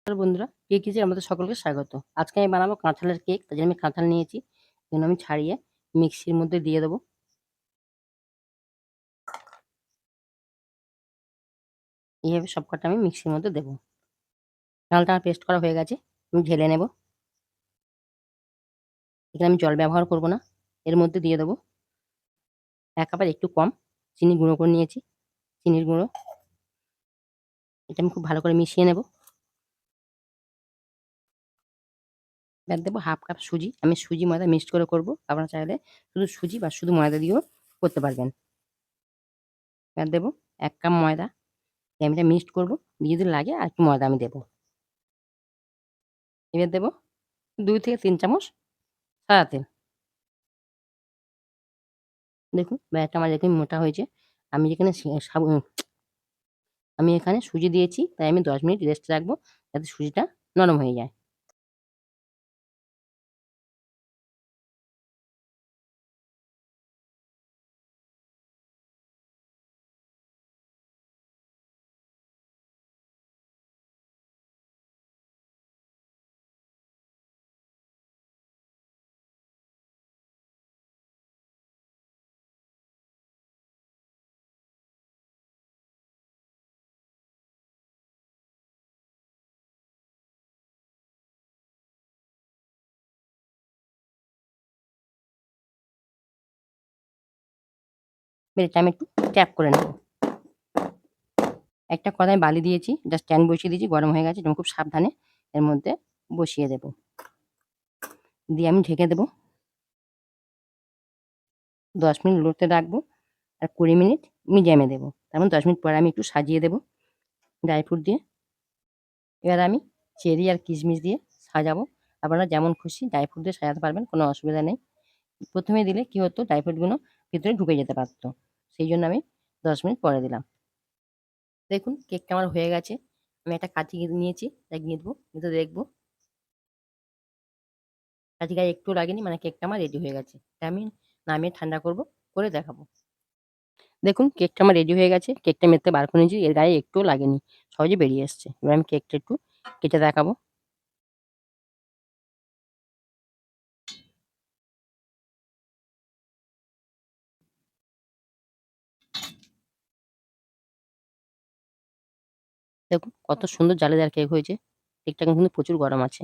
Hello বন্ধুরা, cake কিচেনে আমাদের সকলকে স্বাগত। আজকে আমি বানাবো কাঁঠালের কেক। তার জন্য আমি কাঁঠাল নিয়েছি। এগুলো আমি ছাড়িয়ে মিক্সির মধ্যে দিয়ে দেবো। এইভাবে সবকটা আমি মিক্সির মধ্যে দেবো। কাঁঠালটা আমার পেস্ট করা হয়ে গেছে। আমি ঢেলে নেব। এখানে আমি জল ব্যবহার করব না। এর মধ্যে দিয়ে দেবো ১ কাপের একটু কম চিনি গুঁড়ো করে নিয়েছি। চিনির গুঁড়ো। এটা আমি খুব ভালো করে মিশিয়ে নেব। এবার দেবো ১/২ কাপ সুজি। আমি সুজি ময়দা মিক্সড করে করব। আপনারা চাইলে শুধু সুজি বা শুধু ময়দা দিয়েও করতে পারবেন। এবার দেবো ১ কাপ ময়দা। আমি এটা মিক্সড করব। দিয়ে যদি লাগে আরেকটু ময়দা আমি দেবো। এবার দেবো ২ থেকে ৩ চামচ সাদা তেল। দেখুন ব্যাটারটা আমার এরকম মোটা হয়েছে। আমি যেখানে সে সাবু আমি এখানে সুজি দিয়েছি, তাই আমি ১০ মিনিট রেস্টে রাখবো যাতে সুজিটা নরম হয়ে যায়। এবার এটা আমি একটু ট্যাপ করে নেব। একটা কড়াই বালি দিয়েছি, জাস্ট স্ট্যান্ড বসিয়ে দিয়েছি, গরম হয়ে গেছে। এবং খুব সাবধানে এর মধ্যে বসিয়ে দেব। দিয়ে আমি ঢেকে দেব। ১০ মিনিট লোতে রাখবো আর ২০ মিনিট মিডিয়ামে দেবো। তারপর ১০ মিনিট পরে আমি একটু সাজিয়ে দেব ড্রাই ফ্রুট দিয়ে। এবার আমি চেরি আর কিশমিশ দিয়ে সাজাবো। আপনারা যেমন খুশি ড্রাই ফ্রুট দিয়ে সাজাতে পারবেন, কোনো অসুবিধা নেই। ১ম এ দিলে কি হতো ড্রাই ফ্রুট গুলো ভিতরে ঢুকে যেতে পারত। সেইজন্য আমি ১০ মিনিট পরে দিলাম। দেখুন কেকটা আমার হয়ে গেছে। আমি একটা কাঠি নিয়েছি, তাই গেঁথবো। গেঁথে দেখবো। কাঠি গায়ে একটুও লাগেনি, মানে কেকটা আমার রেডি হয়ে গেছে। এটা আমি নামিয়ে ঠান্ডা করব, করে দেখাবো। দেখুন কেকটা আমার রেডি হয়ে গেছে। কেকটা আমি এর থেকে বার করে নিয়েছি। এর গায়ে একটুও লাগেনি। সহজে বেরিয়ে এসছে। এবার আমি কেকটা একটু কেটে দেখাবো। দেখুন কত সুন্দর জালিদার কেক হয়েছে। কেকটা কিন্তু প্রচুর গরম আছে।